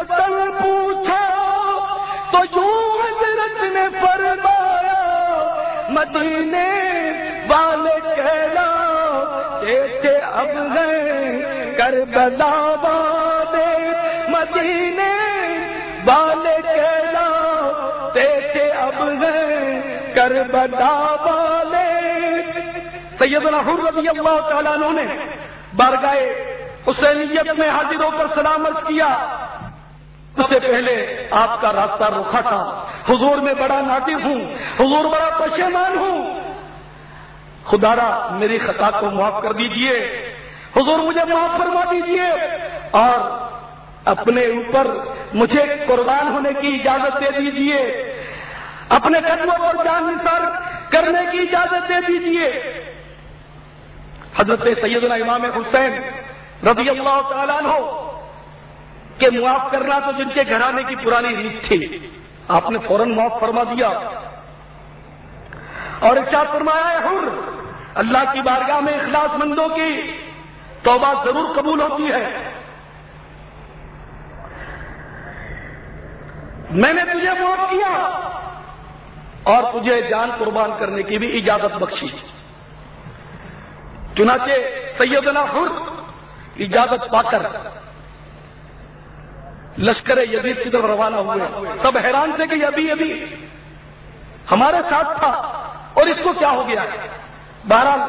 اصل پوچھا تو یوں حضرت نے فرمایا مدینے والے کہلاتے تھے اب ہیں کربلا والے، مدینے والے کہلاتے تھے اب ہیں کربلا والے۔ سیدنا حر رضی اللہ تعالیٰ عنہ نے بارگاہ حسینیت میں حاضر ہو کر سلام عرض کیا۔ اس سے پہلے آپ کا راستہ رکھا تھا، حضور میں بڑا نادر ہوں، حضور بڑا پشیمان ہوں، خدا را میری خطا کو معاف کر دیجئے، حضور مجھے معاف فرما دیجئے اور اپنے اوپر مجھے قربان ہونے کی اجازت دے دیجئے، اپنے قدموں پر جان نثار کرنے کی اجازت دے دیجئے۔ حضرت سیدنا امام حسین رضی اللہ تعالیٰ عنہ کہ معاف کرنا تو جن کے گھرانے کی پرانی ریت تھی، آپ نے فوراً معاف فرما دیا اور ارشاد فرمایا ہے حر، اللہ کی بارگاہ میں اخلاص مندوں کی توبہ ضرور قبول ہوتی ہے، میں نے تجھے معاف کیا اور تجھے جان قربان کرنے کی بھی اجازت بخشی۔ چنانچہ سیدنا حر اجازت پا کر لشکر یزید کی طرف روانہ ہوئے۔ سب حیران تھے کہ یہ ابھی ہمارے ساتھ تھا اور اس کو کیا ہو گیا۔ بہرحال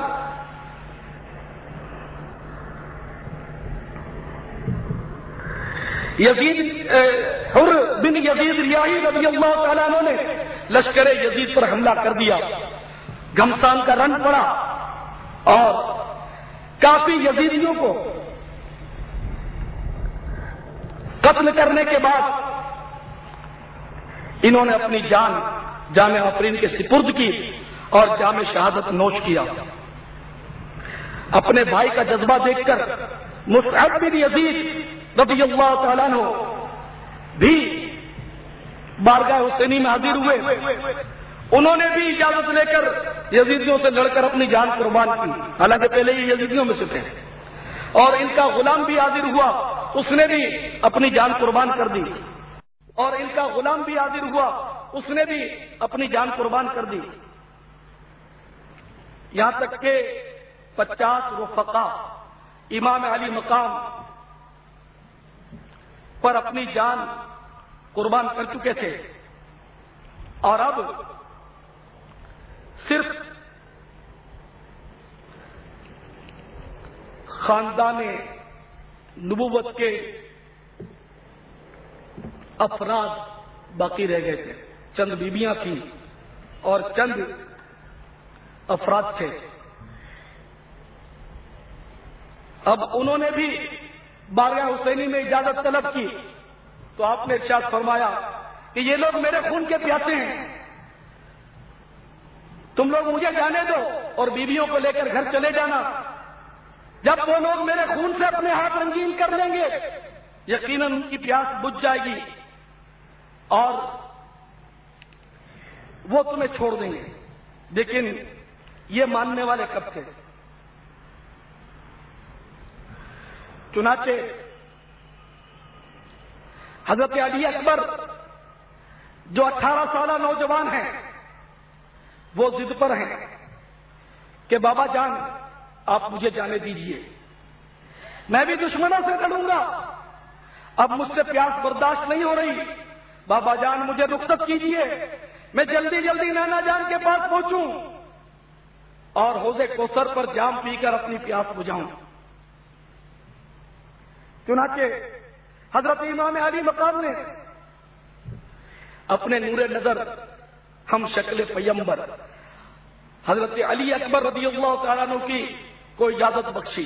حر بن یزید ریاحی رضی اللہ تعالیٰ عنہ نے لشکر یزید پر حملہ کر دیا، گھمسان کا رن پڑا اور کافی یزیدیوں کو قتل کرنے کے بعد انہوں نے اپنی جان آفرین کے سپرد کی اور جام شہادت نوش کیا۔ اپنے بھائی کا جذبہ دیکھ کر مصعب بن یزید رضی اللہ تعالیٰ عنہ بھی بارگاہ حسینی میں حاضر ہوئے، انہوں نے بھی اجازت لے کر یزیدیوں سے لڑ کر اپنی جان قربان کی، حالانکہ پہلے یہ یزیدیوں میں سے تھے، اور ان کا غلام بھی حاضر ہوا، اس نے بھی اپنی جان قربان کر دی، اور ان کا غلام بھی حاضر ہوا، اس نے بھی اپنی جان قربان کر دی، یہاں تک کہ 50 رفقا امام علی مقام پر اپنی جان قربان کر چکے تھے، اور اب صرف خاندان نبوت کے افراد باقی رہ گئے تھے، چند بیبیاں تھیں اور چند افراد تھے۔ اب انہوں نے بھی بارگاہ حسینی میں اجازت طلب کی تو آپ نے ارشاد فرمایا کہ یہ لوگ میرے خون کے پیاسے ہیں، تم لوگ مجھے جانے دو اور بیویوں کو لے کر گھر چلے جانا، جب وہ لوگ میرے خون سے اپنے ہاتھ رنگین کر لیں گے یقیناً ان کی پیاس بجھ جائے گی اور وہ تمہیں چھوڑ دیں گے۔ لیکن یہ ماننے والے کب تھے؟ چنانچہ حضرت علی اکبر جو 18 سالہ نوجوان ہیں وہ ضد پر ہیں کہ بابا جان آپ مجھے جانے دیجئے، میں بھی دشمنوں سے لڑوں گا، اب مجھ سے پیاس برداشت نہیں ہو رہی، بابا جان مجھے رخصت کیجئے، میں جلدی جلدی نانا جان کے پاس پہنچوں اور حوض کوثر پر جام پی کر اپنی پیاس بجھاؤں۔ چنانچہ حضرت امام علی مقام نے اپنے نور نظر ہم شکل پیمبر حضرت علی اکبر رضی اللہ تعالیٰ عنہ کی کو اجازت بخشی۔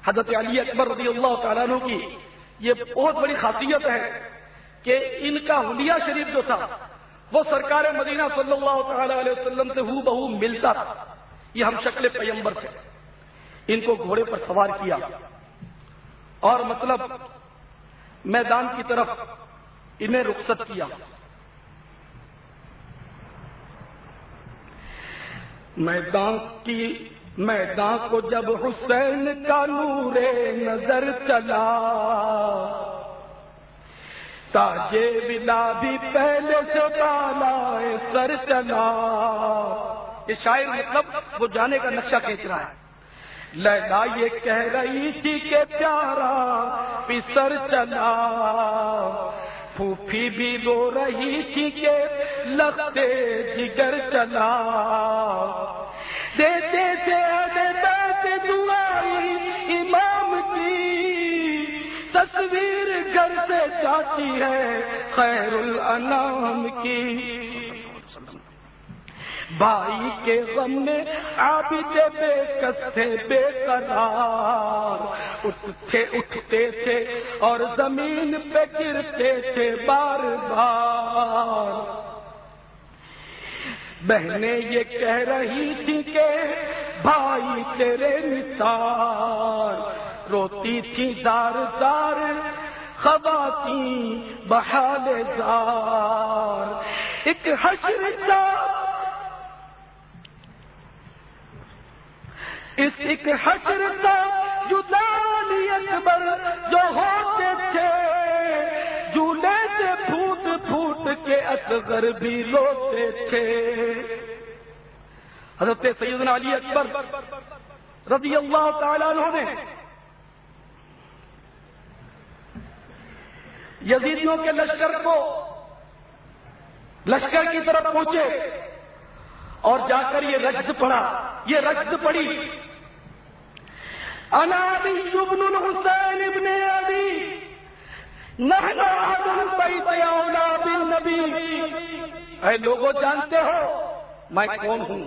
حضرت علی اکبر رضی اللہ تعالیٰ عنہ کی یہ بہت بڑی خاصیت ہے کہ ان کا حلیہ شریف جو تھا وہ سرکار مدینہ صلی اللہ تعالی علیہ وسلم سے ہو بہو ملتا تھا، یہ ہم شکل پیمبر تھے۔ ان کو گھوڑے پر سوار کیا اور مطلب میدان کی طرف انہیں رخصت کیا۔ میدان کو جب حسین کا نور نظر چلا، تاجے ولا بھی پہلے سے بالائے سر چلا. یہ شاعر مطلب وہ جانے کا نقشہ کھینچ رہا ہے. لیلا یہ کہہ رہی تھی کہ پیارا پسر چلا. پھوپھی بھی رو رہی تھی کہ لختے جگر چلا. دیتے تھے بیت دعائی امام کی، تصویر گھر سے جاتی ہے خیر الانام کی. بھائی کے غم میں عابد بے کس تھے بے قرار، اٹھتے تھے اور زمین پہ گرتے تھے بار بار. بہنیں یہ کہہ رہی تھی کہ بھائی تیرے نثار، روتی تھی زار زار خواتین بحال زار. ایک حشر تھا ایک حشر تھا جدالی اکبر جو ہوتے تھے، جھولے سے پھوٹ پھوٹ کے اصغر بھی روتے تھے. حضرت سیدنا علی اکبر رضی اللہ تعالیٰ عنہ نے یزیدیوں کے لشکر کی طرف پہنچے اور جا کر یہ رجز پڑھا. یہ رجز پڑھی، انا علی ابن الحسین ابن علی نحن احد بیت اولاد النبی. اے لوگوں جانتے ہو میں کون ہوں؟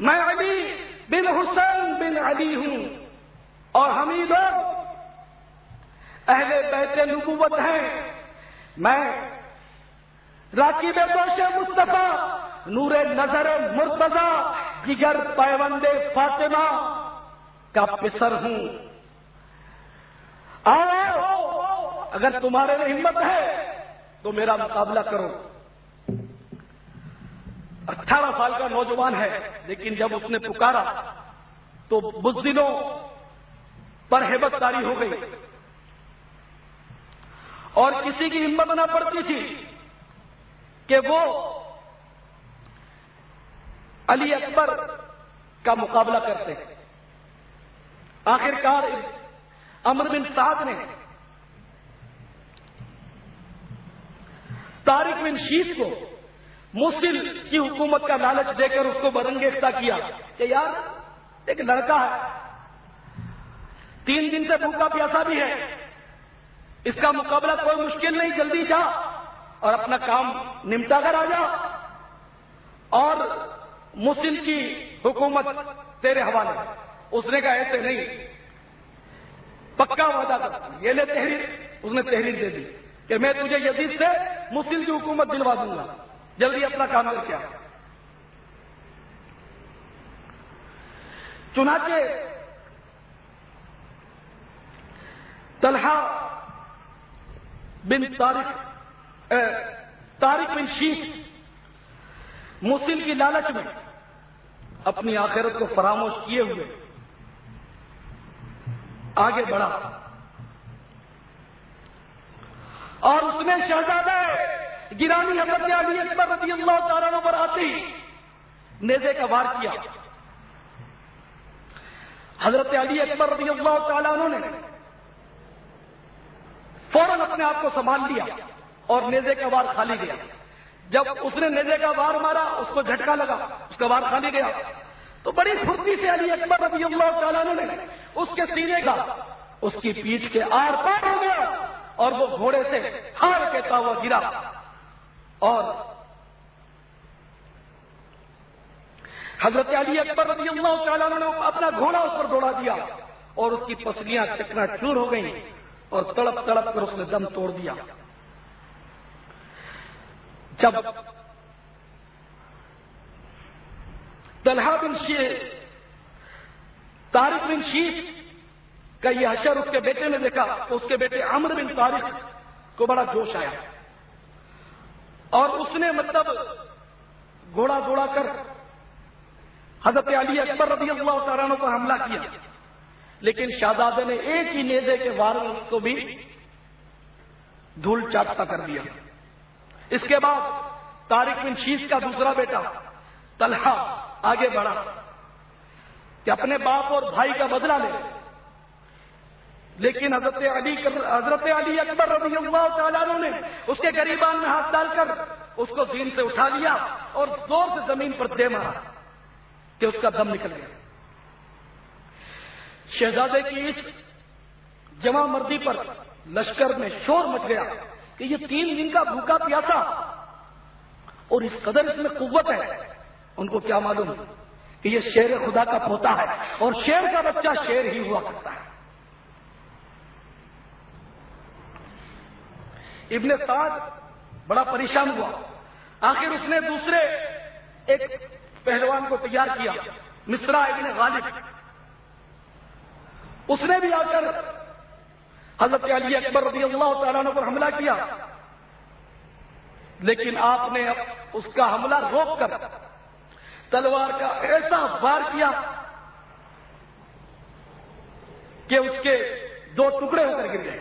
میں علی بن حسین بن علی ہوں، اور ہم ہی لوگ اہل بیت نبوت ہیں. میں راکب دوش مصطفیٰ، نور نظر مرتضی، جگر پیوند فاطمہ کا پسر ہوں. آؤ اگر تمہارے میں ہمت ہے تو میرا مقابلہ کرو. 18 سال کا نوجوان ہے، لیکن جب اس نے پکارا تو بزدلوں پر ہیبت طاری ہو گئی اور کسی کی ہمت نہ پڑتی تھی کہ وہ علی اکبر کا مقابلہ کرتے. آخرکار عمرو بن سعد نے طارق بن شیس کو موصل کی حکومت کا لالچ دے کر اس کو برنگیختہ کیا کہ یار ایک لڑکا ہے، 3 دن سے بھوکا پیاسا بھی ہے، اس کا مقابلہ کوئی مشکل نہیں، جلدی جا اور اپنا کام نمٹا کر آ جا، اور موصل کی حکومت تیرے حوالے. اس نے کہا ایسے نہیں، پکا وعدہ کر، یہ لے تحریر. اس نے تحریر دے دی کہ میں تجھے یزید سے موصل کی حکومت دلوا دوں گا، جلدی اپنا کام کر کے آ. چنانچہ طلحہ بن طارق بن شیس موصل کی لالچ میں اپنی آخرت کو فراموش کیے ہوئے آگے بڑھا، اور اس نے شہزادہ گرامی حضرت علی اکبر رضی اللہ تعالیٰ عنہ پر آتے ہی نیزے کا وار کیا. حضرت علی اکبر رضی اللہ تعالیٰ عنہ نے فوراً اپنے آپ کو سنبھال لیا اور نیزے کا وار خالی گیا. جب اس نے نیزے کا وار مارا، اس کو جھٹکا لگا، اس کا وار خالی گیا، تو بڑی پھرتی سے علی اکبر رضی اللہ تعالیٰ عنہ نے اس کے سینے کا اس کی پیٹھ کے آر پار ہو گیا اور وہ گھوڑے سے ہار کہتا ہوا گرا، اور حضرت علی اکبر رضی اللہ تعالیٰ عنہ نے اپنا گھوڑا اس پر دوڑا دیا اور اس کی پسلیاں چکنا چور ہو گئیں اور تڑپ تڑپ کر اس نے دم توڑ دیا. جب طلحہ بن طارق بن شیس کا یہ حشر اس کے بیٹے نے دیکھا تو اس کے بیٹے عمرو بن طارق کو بڑا جوش آیا اور اس نے گھوڑا دوڑا کر حضرت علی اکبر رضی اللہ تعالیٰ عنہ پر حملہ کیا، لیکن شہزادے نے ایک ہی نیزے کے وار کو بھی دھول چاٹتا کر دیا۔ اس کے بعد طارق بن شیس کا دوسرا بیٹا طلحہ آگے بڑھا کہ اپنے باپ اور بھائی کا بدلہ لے، لیکن حضرت علی اکبر رضی اللہ تعالیٰ عنہ نے اس کے گریبان میں ہاتھ ڈال کر اس کو زین سے اٹھا لیا اور زور سے زمین پر دے مارا کہ اس کا دم نکل گیا۔ شہزادے کی اس جمع مردی پر لشکر میں شور مچ گیا کہ یہ 3 دن کا بھوکا پیاسا اور اس قدر اس میں قوت ہے۔ ان کو کیا معلوم کہ یہ شیر خدا کا پوتا ہے اور شیر کا بچہ شیر ہی ہوا کرتا ہے۔ ابن سعد بڑا پریشان ہوا، آخر اس نے دوسرے ایک پہلوان کو تیار کیا، مصرع ابن غالب۔ اس نے بھی آ کر حضرت علی اکبر رضی اللہ تعالیٰ عنہ پر حملہ کیا، لیکن آپ نے اس کا حملہ روک کر تلوار کا ایسا وار کیا کہ اس کے 2 ٹکڑے ہو کر گر گئے۔